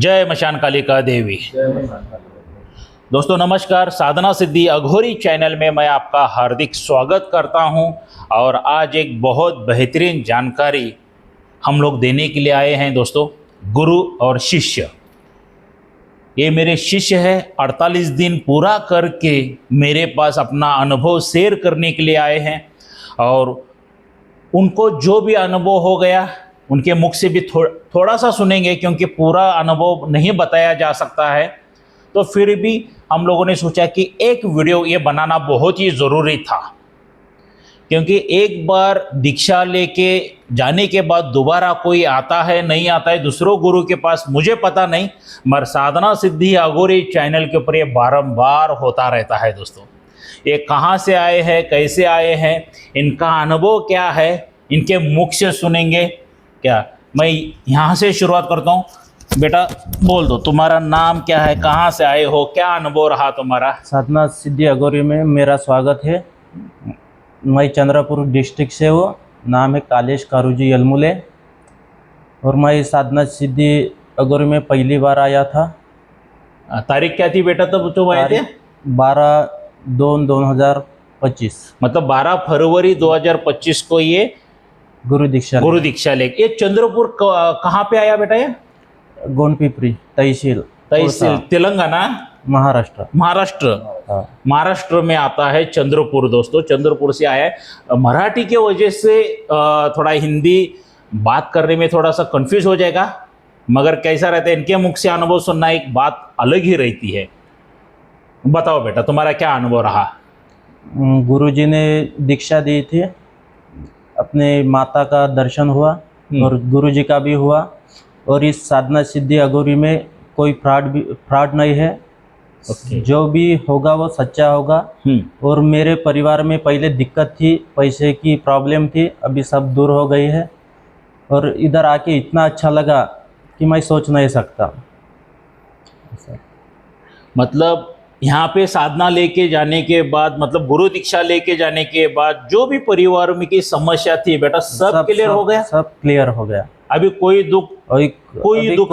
जय मशान कालिका देवी। दोस्तों नमस्कार, साधना सिद्धि अघोरी चैनल में मैं आपका हार्दिक स्वागत करता हूं। और आज एक बहुत बेहतरीन जानकारी हम लोग देने के लिए आए हैं दोस्तों, गुरु और शिष्य। ये मेरे शिष्य है, 48 दिन पूरा करके मेरे पास अपना अनुभव शेयर करने के लिए आए हैं। और उनको जो भी अनुभव हो गया उनके मुख से भी थोड़ा सा सुनेंगे, क्योंकि पूरा अनुभव नहीं बताया जा सकता है। तो फिर भी हम लोगों ने सोचा कि एक वीडियो ये बनाना बहुत ही ज़रूरी था, क्योंकि एक बार दीक्षा लेके जाने के बाद दोबारा कोई आता है नहीं आता है दूसरों गुरु के पास, मुझे पता नहीं, मगर साधना सिद्धि अघोरी चैनल के ऊपर ये बारंबार होता रहता है। दोस्तों ये कहाँ से आए हैं, कैसे आए हैं, इनका अनुभव क्या है, इनके मुख से सुनेंगे। क्या मैं यहाँ से शुरुआत करता हूँ। बेटा बोल दो, तुम्हारा नाम क्या है, कहाँ से आए हो, क्या अनुभव रहा तुम्हारा? साधना सिद्धि अघोरी में मेरा स्वागत है। मैं चंद्रपुर डिस्ट्रिक्ट से हूँ। नाम है कालेश कारूजी यलमुले और मैं साधना सिद्धि अघोरी में पहली बार आया था। तारीख क्या थी बेटा तब तुम आए थे? 12/2/2025, मतलब 12 फरवरी 2025 को ये गुरु दीक्षा लेके। ये चंद्रपुर कहाँ पे आया बेटा? ये गोंडपिपरी तहसील तेलंगाना, महाराष्ट्र। हाँ। महाराष्ट्र में आता है चंद्रपुर। दोस्तों चंद्रपुर से आया है। मराठी के वजह से थोड़ा हिंदी बात करने में थोड़ा सा कंफ्यूज हो जाएगा, मगर कैसा रहता है इनके मुख से अनुभव सुनना एक बात अलग ही रहती है। बताओ बेटा तुम्हारा क्या अनुभव रहा? गुरुजी ने दीक्षा दी थी, अपने माता का दर्शन हुआ और गुरुजी का भी हुआ। और इस साधना सिद्धि अघोरी में कोई फ्रॉड नहीं है। जो भी होगा वो सच्चा होगा। और मेरे परिवार में पहले दिक्कत थी, पैसे की प्रॉब्लम थी, अभी सब दूर हो गई है। और इधर आके इतना अच्छा लगा कि मैं सोच नहीं सकता। मतलब यहाँ पे साधना लेके जाने के बाद, मतलब गुरु दीक्षा लेके जाने के बाद जो भी परिवार में की समस्या थी बेटा सब क्लियर हो गया। सब क्लियर हो गया। अभी कोई दुख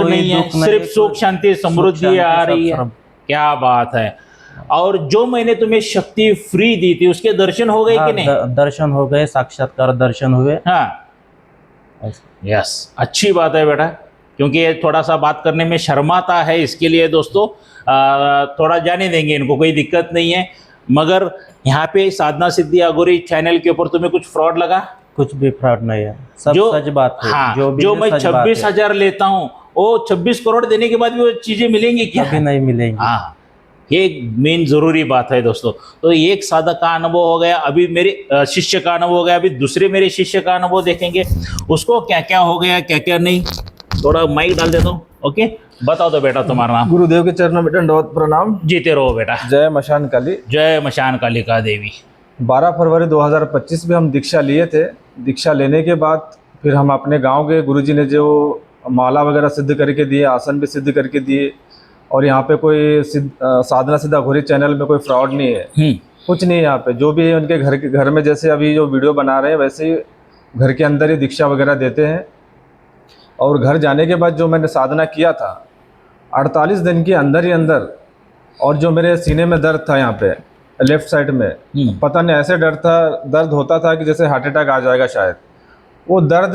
नहीं है, सिर्फ सुख शांति समृद्धि आ रही है। क्या बात है। और जो मैंने तुम्हें शक्ति फ्री दी थी उसके दर्शन हो गए कि नहीं? दर्शन हो गए, साक्षात्कार दर्शन हुए। हाँ यस, अच्छी बात है बेटा, क्योंकि ये थोड़ा सा बात करने में शर्माता है, इसके लिए दोस्तों थोड़ा जाने देंगे इनको, कोई दिक्कत नहीं है। मगर यहाँ पे साधना सिद्धि अघोरी चैनल के ऊपर तुम्हें कुछ फ्रॉड लगा? कुछ भी फ्रॉड नहीं है, सब सच बात है। हाँ, जो मैं 26,000 लेता हूँ वो 26 करोड़ देने के बाद भी वो चीजें मिलेंगी क्या? कभी नहीं मिलेंगी। हाँ, ये मेन जरूरी बात है दोस्तों। तो एक साधक का अनुभव हो गया, अभी मेरे शिष्य का अनुभव हो गया, अभी दूसरे मेरे शिष्य का अनुभव देखेंगे, उसको क्या क्या हो गया क्या क्या नहीं। थोड़ा माइक डाल देता हूँ। ओके, बताओ तो बेटा तुम्हारा नाम। गुरुदेव के चरणों में दंडवत प्रणाम। जीते रहो बेटा। जय मशान काली। जय मशान कालिका देवी। 12 फरवरी 2025 में हम दीक्षा लिए थे। दीक्षा लेने के बाद फिर हम अपने गांव के गुरुजी ने जो माला वगैरह सिद्ध करके दिए, आसन भी सिद्ध करके दिए। और यहाँ पे कोई साधना सिद्धि अघोरी चैनल में कोई फ्रॉड नहीं है, कुछ नहीं है। यहाँ पे जो भी है उनके घर में जैसे अभी जो वीडियो बना रहे हैं वैसे ही घर के अंदर ही दीक्षा वगैरह देते हैं। और घर जाने के बाद जो मैंने साधना किया था 48 दिन के अंदर ही अंदर, और जो मेरे सीने में दर्द था यहाँ पे लेफ्ट साइड में, पता नहीं ऐसे दर्द होता था कि जैसे हार्ट अटैक आ जाएगा शायद। वो दर्द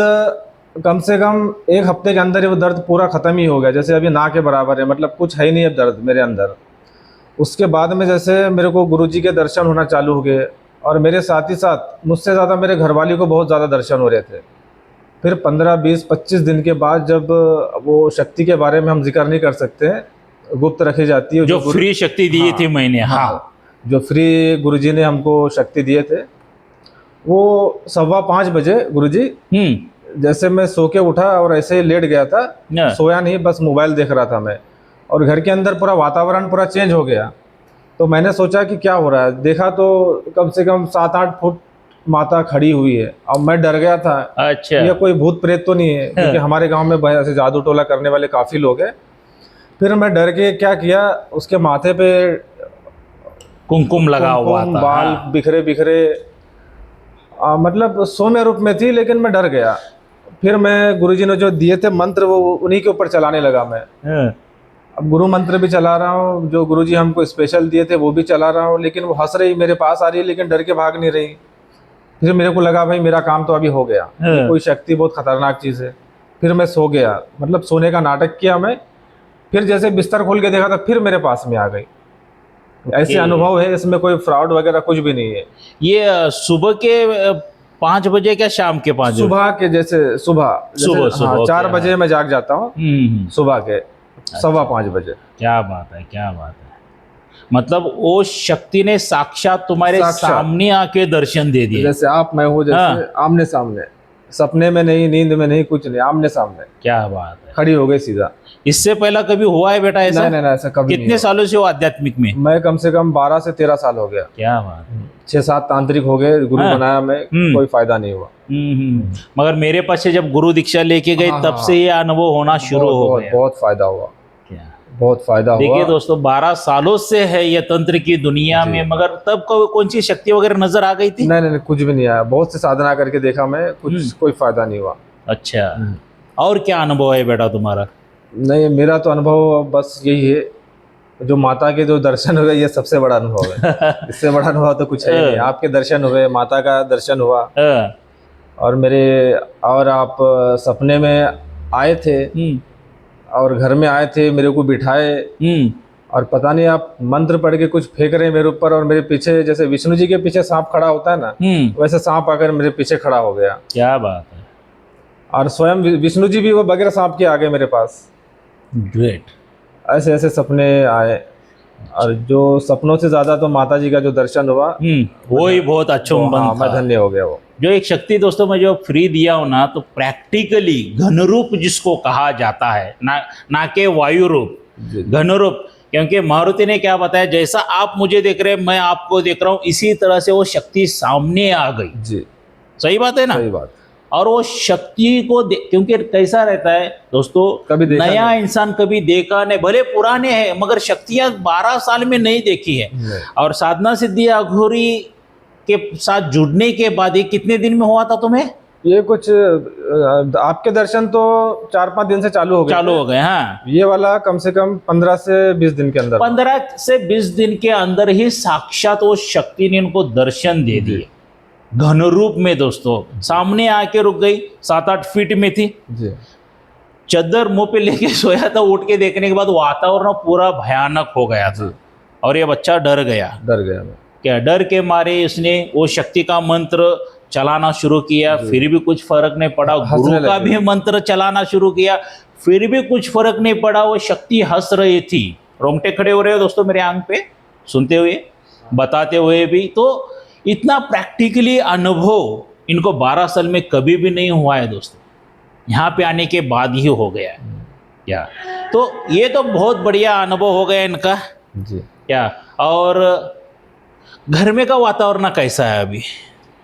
कम से कम एक हफ्ते के अंदर ही वो दर्द पूरा ख़त्म ही हो गया, जैसे अभी ना के बराबर है, मतलब कुछ है ही नहीं अब दर्द मेरे अंदर। उसके बाद में जैसे मेरे को गुरुजी के दर्शन होना चालू हो गए, और मेरे साथ ही साथ मुझसे ज़्यादा मेरे घरवाली को बहुत ज़्यादा दर्शन हो रहे थे। फिर 15, 20, 25 दिन के बाद जब वो शक्ति के बारे में हम जिक्र नहीं कर सकते हैं, गुप्त रखी जाती है, जो फ्री शक्ति दी थी मैंने। हाँ, जो फ्री गुरुजी ने हमको शक्ति दिए थे, वो 5:15 बजे गुरुजी, जैसे मैं सो के उठा और ऐसे ही लेट गया था, सोया नहीं, बस मोबाइल देख रहा था मैं। और घर के अंदर पूरा वातावरण पूरा चेंज हो गया। तो मैंने सोचा कि क्या हो रहा है, देखा तो कम से कम 7-8 फुट माता खड़ी हुई है। अब मैं डर गया था। अच्छा, ये कोई भूत प्रेत तो नहीं है, क्योंकि हमारे गांव में ऐसे जादू टोला करने वाले काफ़ी लोग हैं। फिर मैं डर के क्या किया, उसके माथे पे कुमकुम लगा हुआ था, बाल बिखरे बिखरे, मतलब सौम्य रूप में थी, लेकिन मैं डर गया। फिर मैं गुरुजी ने जो दिए थे मंत्र वो उन्हीं के ऊपर चलाने लगा मैं। हाँ, अब गुरु मंत्र भी चला रहा हूँ, जो गुरुजी हमको स्पेशल दिए थे वो भी चला रहा हूँ, लेकिन वो हंस रही मेरे पास आ रही है लेकिन डर के भाग नहीं रही। फिर मेरे को लगा भाई मेरा काम तो अभी हो गया, हाँ। कोई शक्ति बहुत खतरनाक चीज़ है। फिर मैं सो गया, मतलब सोने का नाटक किया मैं। फिर जैसे बिस्तर खोल के देखा था फिर मेरे पास में आ गई। ऐसे अनुभव है, इसमें कोई फ्रॉड वगैरह कुछ भी नहीं है। ये सुबह के 5 बजे क्या शाम के 5 बजे? सुबह के जैसे सुबह, हाँ, ओके, 4 हाँ। बजे मैं जाग जाता हूँ, सुबह के 5:15 बजे। क्या बात है, क्या बात है। मतलब वो शक्ति ने साक्षात तुम्हारे साक्षात। सामने आके दर्शन दे दिए। जैसे आप मैं हूँ, जैसे हाँ। आमने सामने, सपने में नहीं, नींद में नहीं, कुछ नहीं, आमने सामने क्या बात है। खड़ी हो गई सीधा। इससे पहला कभी हुआ है बेटा ऐसा? नहीं, ऐसा कभी कितने नहीं सालों से हो आध्यात्मिक में? हुआ। मैं कम से कम 12 से 13 साल हो गया। क्या बात है। 6-7 तांत्रिक हो गए, गुरु हाँ। बनाया मैं, कोई फायदा नहीं हुआ। मगर मेरे पास से जब गुरु दीक्षा लेके गए हाँ, तब हाँ। से ये अनुभव होना शुरू हो बहुत गया। बहुत फायदा हुआ, क्या बहुत फायदा देखिए हुआ। दोस्तों, 12 सालों से है ये तंत्र की दुनिया में, मगर तब कौन सी शक्ति वगैरह नजर आ गई थी? नहीं, कुछ भी नहीं आया। बहुत से साधना करके देखा मैं, कुछ कोई फायदा नहीं हुआ। अच्छा, और क्या अनुभव है बेटा तुम्हारा? नहीं, मेरा तो अनुभव बस यही है, जो माता के जो दर्शन हुए ये सबसे बड़ा अनुभव है। इससे बड़ा अनुभव तो कुछ है ही नहीं। आपके दर्शन हुए, माता का दर्शन हुआ, हाँ। और आप सपने में आए थे और घर में आए थे, मेरे को बिठाए और पता नहीं आप मंत्र पढ़ के कुछ फेंक रहे हैं मेरे ऊपर, और मेरे पीछे जैसे विष्णु जी के पीछे सांप खड़ा होता है ना, वैसे सांप आकर मेरे पीछे खड़ा हो गया। क्या बात है। और स्वयं विष्णु जी भी वो बगैर सांप के आ गए मेरे पास। ग्रेट। ऐसे ऐसे सपने आए, और जो सपनों से ज्यादा तो माता जी का जो दर्शन हुआ वो ही बहुत अचंबन हाँ, मैं था। धन्य हो गया। वो जो एक शक्ति दोस्तों मैं जो फ्री दिया हूं ना, तो प्रैक्टिकली घन रूप जिसको कहा जाता है, ना के वायु रूप, घन रूप। क्योंकि मारुति ने क्या बताया, जैसा आप मुझे देख रहे हैं मैं आपको देख रहा हूं, इसी तरह से वो शक्ति सामने आ गई। जी, सही बात है ना? सही बात। और वो शक्ति को क्योंकि कैसा रहता है दोस्तों, कभी देखा नया नहीं। इंसान कभी देखा नहीं, भले पुराने हैं मगर शक्तियां 12 साल में नहीं देखी है। नहीं। और साधना सिद्धि अघोरी के साथ जुड़ने के बाद ये कितने दिन में हुआ था तुम्हें? ये कुछ आपके दर्शन तो 4-5 दिन से चालू हो गए चालू थे। हो गए। हाँ, ये वाला कम से कम 15 से 20 दिन के अंदर। 15 से 20 दिन के अंदर ही साक्षात वो शक्ति ने उनको दर्शन दे दिए घन रूप में। दोस्तों सामने आके रुक गई, 7-8 फीट में थी, जी, चद्दर मुंह पे लेके सोया था। उठ के देखने के बाद वातावरण पूरा भयानक हो गया था और ये बच्चा डर गया। डर गया मैं। क्या डर के मारे उसने वो शक्ति का मंत्र चलाना शुरू किया, फिर भी कुछ फर्क नहीं पड़ा। गुरु का भी मंत्र चलाना शुरू किया, फिर भी कुछ फर्क नहीं पड़ा। वो शक्ति हंस रही थी। रोंगटे खड़े हो रहे हो दोस्तों मेरे आंख पे, सुनते हुए, बताते हुए भी। तो इतना प्रैक्टिकली अनुभव इनको 12 साल में कभी भी नहीं हुआ है दोस्तों, यहाँ पे आने के बाद ही हो गया है। क्या तो ये तो बहुत बढ़िया अनुभव हो गया इनका। जी, क्या और घर में का वातावरण कैसा है अभी?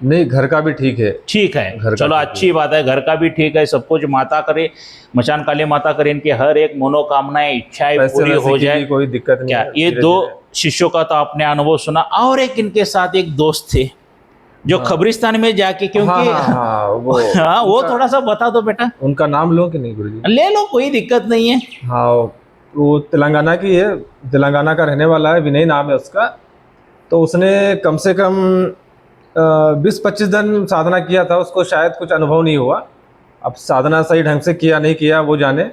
नहीं, घर का भी ठीक है। ठीक है, घर का चलो ठीक अच्छी बात है। घर का भी ठीक है। सब कुछ माता करे, मचान काली माता करे इनकी हर एक मनोकामनाएं, इच्छाएं पैसे पूरी वैसे हो की जाए। भी कोई दिक्कत नहीं क्या है। ये धीरे 2 धीरे। शिष्यों का तो आपने अनुभव सुना, और एक इनके साथ एक दोस्त थे जो खबरिस्तान में जाके, क्योंकि हाँ, वो थोड़ा सा बता दो बेटा। उनका नाम लो कि नहीं गुरुजी? ले लो, कोई दिक्कत नहीं है। हाँ, वो तेलंगाना की है, तेलंगाना का रहने वाला है, विनय नाम है उसका। तो उसने कम से कम 20-25 दिन साधना किया था, उसको शायद कुछ अनुभव नहीं हुआ। अब साधना सही ढंग से किया नहीं किया वो जाने।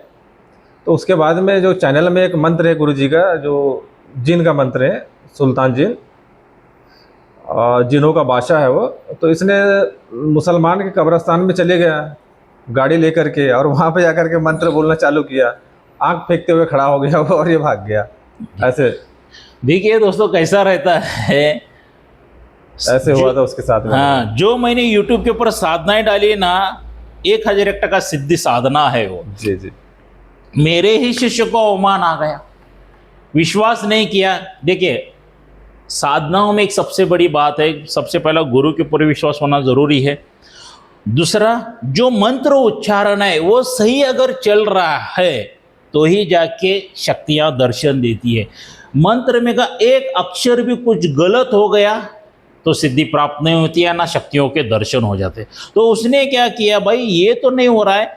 तो उसके बाद में जो चैनल में एक मंत्र है गुरुजी का, जो जिन का मंत्र है, सुल्तान जिन, जिनों का बादशाह है वो। तो इसने मुसलमान के कब्रिस्तान में चले गया गाड़ी लेकर के, और वहाँ पे जाकर के मंत्र बोलना चालू किया। आंख फेंकते हुए खड़ा हो गया वो, और ये भाग गया। ऐसे देखिए दोस्तों कैसा रहता है। ऐसे हुआ था उसके साथ में। हाँ, जो मैंने YouTube के ऊपर साधनाएं डाली ना, 1001 टका सिद्धि साधना है वो। जी जी, मेरे ही शिष्य को अवमान आ गया, विश्वास नहीं किया। देखिए साधनाओं में एक सबसे बड़ी बात है, सबसे पहला गुरु के ऊपर विश्वास होना जरूरी है। दूसरा, जो मंत्र उच्चारण है वो सही अगर चल रहा है तो ही जाके शक्तियां दर्शन देती है। मंत्र में का एक अक्षर भी कुछ गलत हो गया तो सिद्धि प्राप्त नहीं होती है, ना शक्तियों के दर्शन हो जाते। तो उसने क्या किया, भाई ये तो नहीं हो रहा है,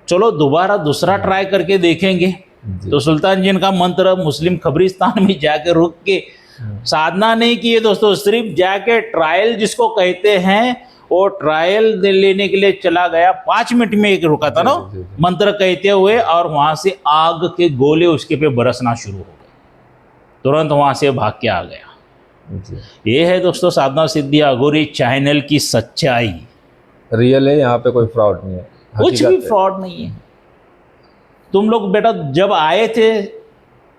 चलो दोबारा दूसरा ट्राई करके देखेंगे। तो सुल्तान जिन का मंत्र मुस्लिम खबरिस्तान में जाके रुक के साधना नहीं की है दोस्तों, सिर्फ जाके ट्रायल जिसको कहते हैं वो ट्रायल लेने के लिए चला गया। 5 मिनट में एक रुका था ना मंत्र कहते हुए, और वहां से आग के गोले उसके पे बरसना शुरू हो गए, तुरंत वहां से भाग के आ गया। ये है दोस्तों साधना सिद्धि अघोरी चैनल की सच्चाई। रियल है, यहाँ पे कोई फ्रॉड नहीं है, कुछ भी फ्रॉड नहीं है। तुम लोग बेटा जब आए थे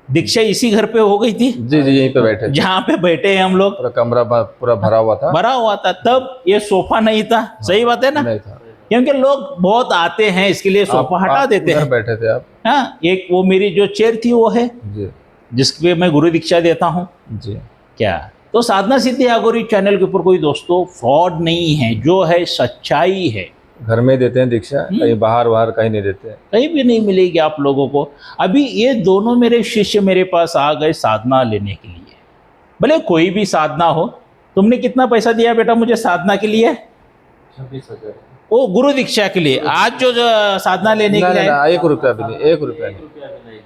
दीक्षा इसी घर पे हो गई थी, जी जी, यहीं पे बैठे थे। जहाँ पे बैठे हैं हम लोग, पूरा कमरा पूरा भरा हुआ था। तब ये सोफा नहीं था। सही बात है ना, नहीं था, क्योंकि लोग बहुत आते हैं इसके लिए सोफा हटा देते हैं। बैठे थे आप? हाँ, एक वो मेरी जो चेयर थी वो है जी, जिसपे मैं गुरु दीक्षा देता हूँ। जी क्या तो साधना सिद्धि अघोरी चैनल के ऊपर कोई दोस्तों फ्रॉड नहीं है, जो है सच्चाई है। घर में देते हैं दीक्षा, कहीं बाहर कहीं नहीं देते हैं। कहीं भी नहीं मिलेगी आप लोगों को। अभी ये दोनों मेरे शिष्य मेरे पास आ गए साधना लेने के लिए। भले कोई भी साधना हो। तुमने कितना पैसा दिया बेटा मुझे साधना के लिए? 26,000। वो गुरु दीक्षा के लिए। आज जो साधना लेने के लिए 1 रुपया भी नहीं, 1 रुपया नहीं।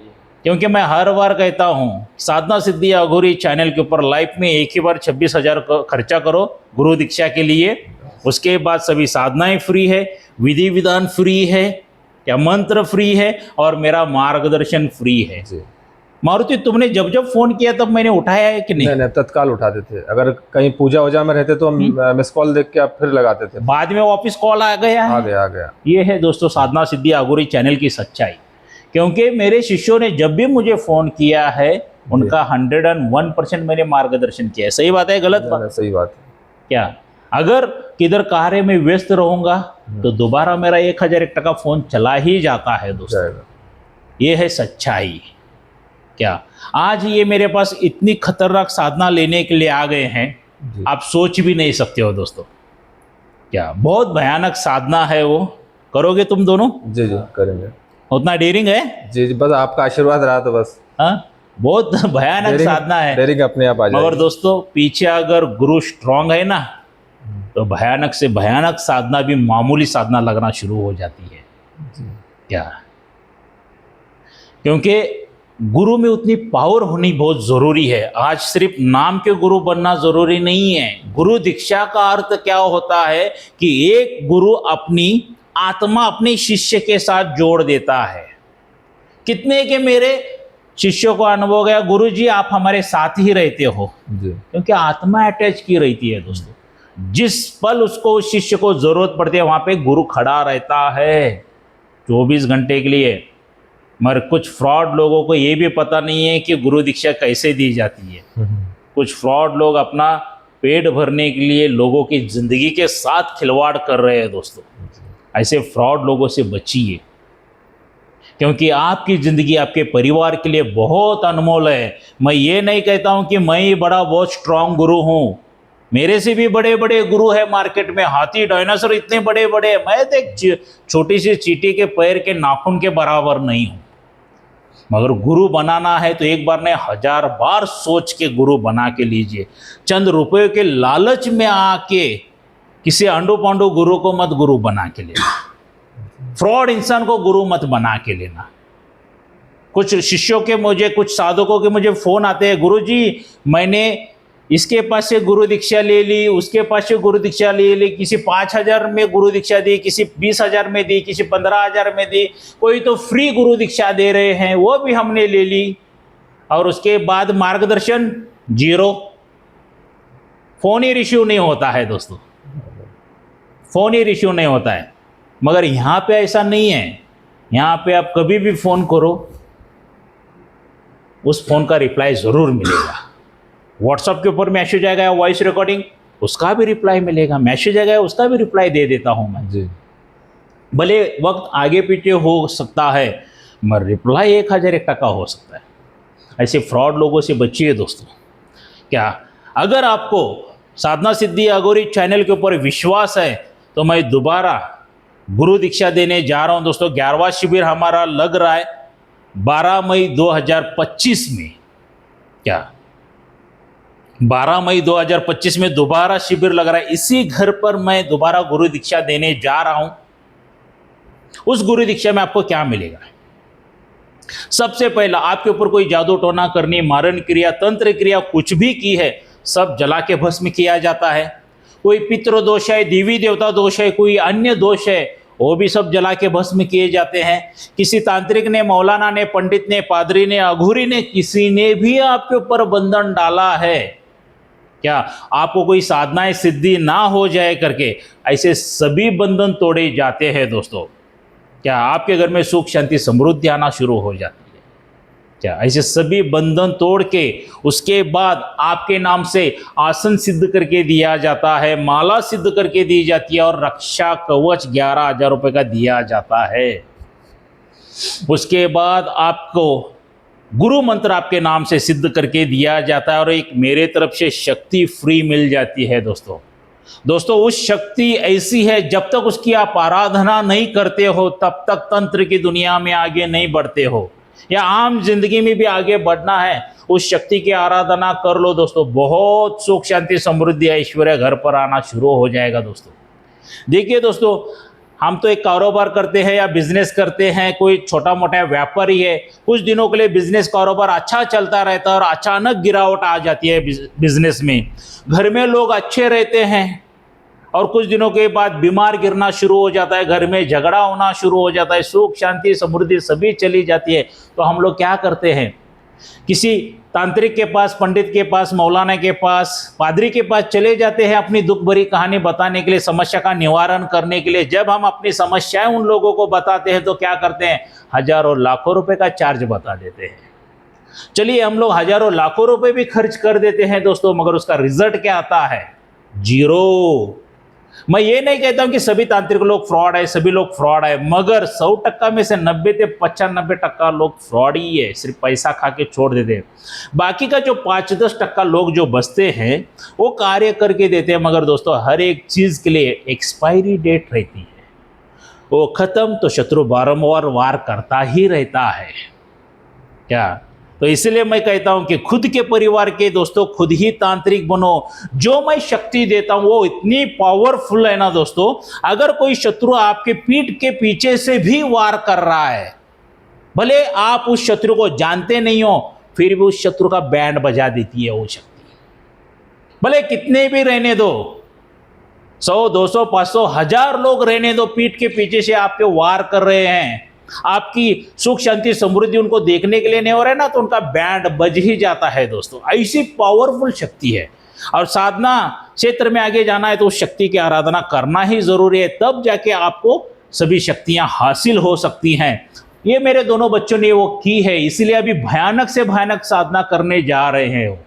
क्योंकि मैं हर बार कहता हूँ साधना सिद्धि अघोरी चैनल के ऊपर लाइफ में एक ही बार 26,000 खर्चा करो गुरु दीक्षा के लिए। उसके बाद सभी साधनाएं फ्री है, विधि विधान फ्री है, या मंत्र फ्री है, और मेरा मार्गदर्शन फ्री है। मारुति तुमने जब जब फोन किया तब मैंने उठाया है कि नहीं? नहीं, तत्काल उठाते थे। अगर कहीं पूजा वूजा में रहते तो मिस कॉल देख के आप फिर लगाते थे। बाद में वापस कॉल आ गया है। आ गया। ये है दोस्तों साधना सिद्धि अघोरी चैनल की सच्चाई। क्योंकि मेरे शिष्यों ने जब भी मुझे फोन किया है उनका 101% मैंने मार्गदर्शन किया है। सही बात है गलत बात? सही बात है। क्या अगर किधर कार्य में व्यस्त रहूंगा तो दोबारा मेरा 1,001 टका फोन चला ही जाता है दोस्तों। ये है सच्चाई। क्या आज ये मेरे पास इतनी खतरनाक साधना लेने के लिए आ गए हैं, आप सोच भी नहीं सकते हो दोस्तों। क्या बहुत भयानक साधना है वो। करोगे तुम दोनों? जी जी करेंगे। उतना डेयरिंग है? जी जी, बस आपका आशीर्वाद रहा तो बस। हाँ, बहुत भयानक साधना है। डेयरिंग अपने आप आ जाएगी। मगर दोस्तों पीछे अगर गुरु स्ट्रांग है ना तो भयानक से भयानक साधना भी मामूली साधना लगना शुरू हो जाती है। क्या क्योंकि गुरु में उतनी पावर होनी बहुत जरूरी है। आज सिर्फ नाम के गुरु बनना जरूरी नहीं है। गुरु दीक्षा का अर्थ क्या होता है कि एक गुरु अपनी आत्मा अपने शिष्य के साथ जोड़ देता है। कितने के मेरे शिष्यों को अनुभव गया, गुरु जी आप हमारे साथ ही रहते हो जी। क्योंकि आत्मा अटैच की रहती है दोस्तों। जिस पल उसको उस शिष्य को जरूरत पड़ती है वहां पे गुरु खड़ा रहता है 24 घंटे के लिए। मगर कुछ फ्रॉड लोगों को ये भी पता नहीं है कि गुरु दीक्षा कैसे दी जाती है। कुछ फ्रॉड लोग अपना पेट भरने के लिए लोगों की जिंदगी के साथ खिलवाड़ कर रहे हैं दोस्तों। ऐसे फ्रॉड लोगों से बचिए, क्योंकि आपकी ज़िंदगी आपके परिवार के लिए बहुत अनमोल है। मैं ये नहीं कहता हूँ कि मैं ही बड़ा बहुत स्ट्रांग गुरु हूँ। मेरे से भी बड़े बड़े गुरु हैं मार्केट में, हाथी डायनासोर इतने बड़े बड़े। मैं तो एक छोटी सी चींटी के पैर के नाखून के बराबर नहीं हूँ। मगर गुरु बनाना है तो एक बार नहीं 1000 बार सोच के गुरु बना के लीजिए। चंद रुपये के लालच में आके किसी अंडू पांडू गुरु को मत गुरु बना के लेना। फ्रॉड इंसान को गुरु मत बना के लेना। कुछ शिष्यों के मुझे, कुछ साधकों के मुझे फोन आते हैं, गुरु जी मैंने इसके पास से गुरु दीक्षा ले ली, उसके पास से गुरु दीक्षा ले ली, किसी 5,000 में गुरु दीक्षा दी, किसी 20,000 में दी, किसी 15,000 में दी, कोई तो फ्री गुरु दीक्षा दे रहे हैं वो भी हमने ले ली, और उसके बाद मार्गदर्शन जीरो। फोन ही रिसीव नहीं होता है दोस्तों, फोन ही रिसीव नहीं होता है। मगर यहाँ पे ऐसा नहीं है। यहाँ पे आप कभी भी फोन करो उस फोन का रिप्लाई जरूर मिलेगा। व्हाट्सएप के ऊपर मैसेज आएगा वॉइस रिकॉर्डिंग, उसका भी रिप्लाई मिलेगा। मैसेज आएगा उसका भी रिप्लाई दे देता हूँ मैं जी। भले वक्त आगे पीछे हो सकता है मगर रिप्लाई 1,001 टका हो सकता है। ऐसे फ्रॉड लोगों से बचिए दोस्तों। क्या अगर आपको साधना सिद्धि अघोरी चैनल के ऊपर विश्वास है तो मैं दोबारा गुरु दीक्षा देने जा रहा हूँ दोस्तों। 11वां शिविर हमारा लग रहा है 12 मई 2025 में। क्या 12 मई 2025 में दोबारा शिविर लग रहा है। इसी घर पर मैं दोबारा गुरु दीक्षा देने जा रहा हूं। उस गुरु दीक्षा में आपको क्या मिलेगा? सबसे पहला, आपके ऊपर कोई जादू टोना करनी, मारण क्रिया, तंत्र क्रिया कुछ भी की है, सब जला के भस्म किया जाता है। कोई पितृ दोष है, देवी देवता दोष है, कोई अन्य दोष है, वो भी सब जला के भस्म किए जाते हैं। किसी तांत्रिक ने, मौलाना ने, पंडित ने, पादरी ने, अघोरी ने, किसी ने भी आपके ऊपर बंधन डाला है क्या, आपको कोई साधनाएं सिद्धि ना हो जाए करके, ऐसे सभी बंधन तोड़े जाते हैं दोस्तों। क्या आपके घर में सुख शांति समृद्धि आना शुरू हो जाती है क्या? ऐसे सभी बंधन तोड़ के उसके बाद आपके नाम से आसन सिद्ध करके दिया जाता है, माला सिद्ध करके दी जाती है और रक्षा कवच 11,000 रुपए का दिया जाता है। उसके बाद आपको गुरु मंत्र आपके नाम से सिद्ध करके दिया जाता है और एक मेरे तरफ से शक्ति फ्री मिल जाती है दोस्तों। दोस्तों, उस शक्ति ऐसी है, जब तक उसकी आप आराधना नहीं करते हो तब तक तंत्र की दुनिया में आगे नहीं बढ़ते हो, या आम जिंदगी में भी आगे बढ़ना है, उस शक्ति की आराधना कर लो दोस्तों। बहुत सुख शांति समृद्धि ऐश्वर्य घर पर आना शुरू हो जाएगा दोस्तों। देखिए दोस्तों, हम तो एक कारोबार करते हैं या बिजनेस करते हैं, कोई छोटा मोटा व्यापारी है, कुछ दिनों के लिए बिजनेस कारोबार अच्छा चलता रहता है और अचानक गिरावट आ जाती है बिजनेस में। घर में लोग अच्छे रहते हैं और कुछ दिनों के बाद बीमार गिरना शुरू हो जाता है, घर में झगड़ा होना शुरू हो जाता है, सुख शांति समृद्धि सभी चली जाती है। तो हम लोग क्या करते हैं, किसी तांत्रिक के पास, पंडित के पास, मौलाना के पास, पादरी के पास चले जाते हैं अपनी दुख भरी कहानी बताने के लिए, समस्या का निवारण करने के लिए। जब हम अपनी समस्याएं उन लोगों को बताते हैं तो क्या करते हैं, हजारों लाखों रुपए का चार्ज बता देते हैं। चलिए, हम लोग हजारों लाखों रुपए भी खर्च कर देते हैं दोस्तों, मगर उसका रिजल्ट क्या आता है? जीरो। मैं ये नहीं कहता हूं कि सभी तांत्रिक लोग फ्रॉड है, सभी लोग फ्रॉड है, मगर 100% में से 90 से 95% लोग फ्रॉड ही है, सिर्फ पैसा खा के छोड़ देते हैं। बाकी का जो 5-10% लोग जो बचते हैं वो कार्य करके देते हैं, मगर दोस्तों हर एक चीज के लिए एक्सपायरी डेट रहती है, वो खत्म तो शत्रु बारंबार वार करता ही रहता है क्या। तो इसलिए मैं कहता हूं कि खुद के परिवार के दोस्तों खुद ही तांत्रिक बनो। जो मैं शक्ति देता हूं वो इतनी पावरफुल है ना दोस्तों, अगर कोई शत्रु आपके पीठ के पीछे से भी वार कर रहा है, भले आप उस शत्रु को जानते नहीं हो, फिर भी उस शत्रु का बैंड बजा देती है वो शक्ति। भले कितने भी रहने दो, 100, 200, 500, 1000 लोग रहने दो, पीठ के पीछे से आपके वार कर रहे हैं, आपकी सुख शांति समृद्धि उनको देखने के लिए नहीं हो रहा है ना, तो उनका बैंड बज ही जाता है दोस्तों। ऐसी पावरफुल शक्ति है और साधना क्षेत्र में आगे जाना है तो उस शक्ति की आराधना करना ही जरूरी है, तब जाके आपको सभी शक्तियां हासिल हो सकती हैं। ये मेरे दोनों बच्चों ने वो की है, इसीलिए अभी भयानक से भयानक साधना करने जा रहे हैं वो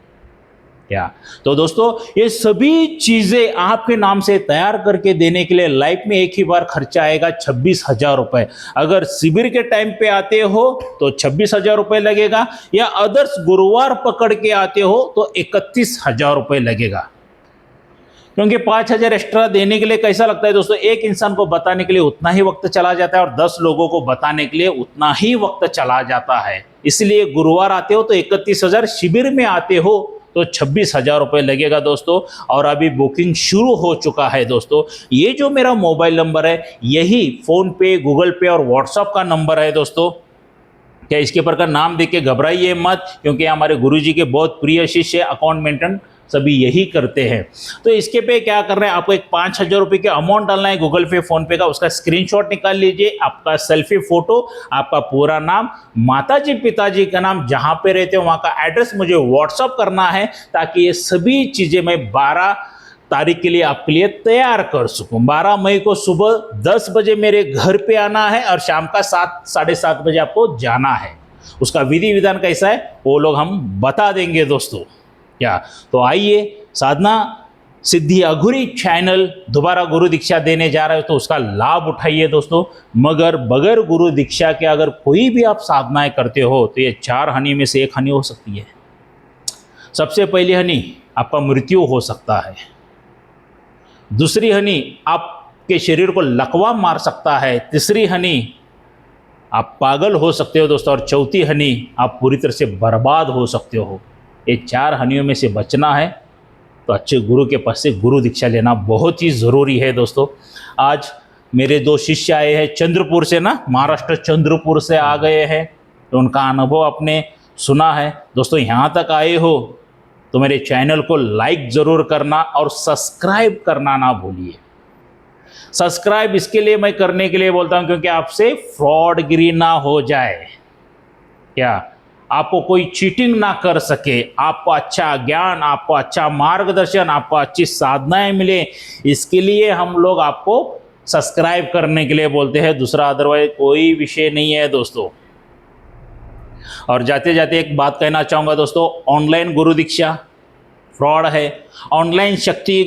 क्या। तो दोस्तों, ये सभी चीजें आपके नाम से तैयार करके देने के लिए लाइफ में एक ही बार खर्चा आएगा 26,000 रुपए। अगर शिविर के टाइम पे आते हो तो 26,000 रुपए लगेगा, या अदर्स गुरुवार पकड़ के आते हो तो 31,000 रुपए लगेगा। क्योंकि 5,000 एक्स्ट्रा देने के लिए कैसा लगता है दोस्तों, एक इंसान को बताने के लिए उतना ही वक्त चला जाता है और 10 लोगों को बताने के लिए उतना ही वक्त चला जाता है। इसलिए गुरुवार आते हो तो 31,000, शिविर में आते हो तो 26,000 रुपये लगेगा दोस्तों। और अभी बुकिंग शुरू हो चुका है दोस्तों। ये जो मेरा मोबाइल नंबर है, यही फ़ोन पे, गूगल पे और व्हाट्सअप का नंबर है दोस्तों। क्या इसके ऊपर का नाम देख के घबराइए मत, क्योंकि हमारे गुरुजी के बहुत प्रिय शिष्य अकाउंट मेंटेन सभी यही करते हैं। तो इसके पे क्या कर रहे हैं, आपको एक 5,000 रुपये का अमाउंट डालना है गूगल पे, फोन पे का, उसका स्क्रीनशॉट निकाल लीजिए, आपका सेल्फी फोटो, आपका पूरा नाम, माताजी पिताजी का नाम, जहाँ पे रहते हो वहाँ का एड्रेस मुझे व्हाट्सअप करना है, ताकि ये सभी चीज़ें मैं 12 तारीख के लिए आपके लिए तैयार कर सकूं। 12 मई को सुबह 10 बजे मेरे घर पे आना है और शाम का 7, 7:30 बजे आपको जाना है। उसका विधि विधान कैसा है वो लोग हम बता देंगे दोस्तों क्या। तो आइए, साधना सिद्धि अघोरी चैनल दोबारा गुरु दीक्षा देने जा रहे हो तो उसका लाभ उठाइए दोस्तों। मगर बगैर गुरु दीक्षा के अगर कोई भी आप साधनाएं करते हो तो ये 4 हानि में से 1 हानि हो सकती है। सबसे पहली हानि, आपका मृत्यु हो सकता है। दूसरी हानि, आपके शरीर को लकवा मार सकता है। तीसरी हानि, आप पागल हो सकते हो दोस्तों। और चौथी हानि, आप पूरी तरह से बर्बाद हो सकते हो। ये 4 हानियों में से बचना है तो अच्छे गुरु के पास से गुरु दीक्षा लेना बहुत ही ज़रूरी है दोस्तों। आज मेरे 2 शिष्य आए हैं चंद्रपुर से ना, महाराष्ट्र चंद्रपुर से आ गए हैं, तो उनका अनुभव आपने सुना है। दोस्तों यहाँ तक आए हो तो मेरे चैनल को लाइक ज़रूर करना और सब्सक्राइब करना ना भूलिए। सब्सक्राइब इसके लिए मैं करने के लिए बोलता हूँ क्योंकि आपसे फ्रॉडगिरी ना हो जाए, क्या आपको कोई चीटिंग ना कर सके, आपको अच्छा ज्ञान, आपको अच्छा मार्गदर्शन, आपको अच्छी साधनाएं मिले, इसके लिए हम लोग आपको सब्सक्राइब करने के लिए बोलते हैं। दूसरा अदरवाइज कोई विषय नहीं है दोस्तों। और जाते जाते एक बात कहना चाहूँगा दोस्तों, ऑनलाइन गुरु दीक्षा फ्रॉड है, ऑनलाइन शक्ति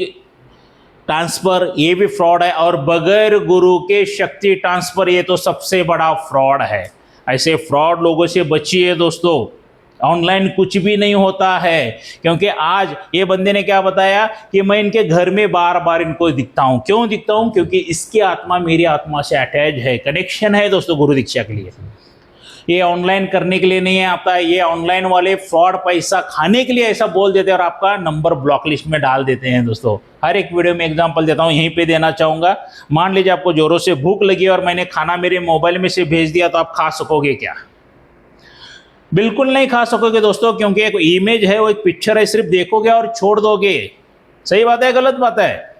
ट्रांसफ़र ये भी फ्रॉड है, और बगैर गुरु के शक्ति ट्रांसफ़र ये तो सबसे बड़ा फ्रॉड है। ऐसे फ्रॉड लोगों से बचिए दोस्तों। ऑनलाइन कुछ भी नहीं होता है, क्योंकि आज ये बंदे ने क्या बताया कि मैं इनके घर में बार बार इनको दिखता हूँ। क्यों दिखता हूँ? क्योंकि इसकी आत्मा मेरी आत्मा से अटैच है, कनेक्शन है दोस्तों गुरु दीक्षा के लिए। ये ऑनलाइन करने के लिए नहीं है आता है, ये ऑनलाइन वाले फ्रॉड पैसा खाने के लिए ऐसा बोल देते हैं और आपका नंबर ब्लॉक लिस्ट में डाल देते हैं दोस्तों। हर एक वीडियो में एग्जांपल देता हूँ, यहीं पे देना चाहूँगा। मान लीजिए आपको जोरों से भूख लगी और मैंने खाना मेरे मोबाइल में से भेज दिया, तो आप खा सकोगे क्या? बिल्कुल नहीं खा सकोगे दोस्तों, क्योंकि एक इमेज है, वो एक पिक्चर है, सिर्फ देखोगे और छोड़ दोगे। सही बात है, गलत बात है?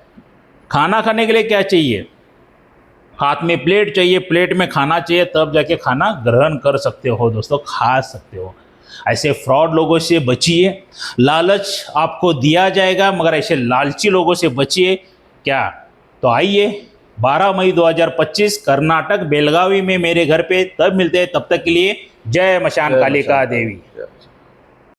खाना खाने के लिए क्या चाहिए? हाथ में प्लेट चाहिए, प्लेट में खाना चाहिए, तब जाके खाना ग्रहण कर सकते हो दोस्तों, खा सकते हो। ऐसे फ्रॉड लोगों से बचिए। लालच आपको दिया जाएगा, मगर ऐसे लालची लोगों से बचिए। क्या? तो आइए 12 मई 2025 कर्नाटक बेलगावी में मेरे घर पे तब मिलते हैं। तब तक के लिए जय मशान कालिका देवी।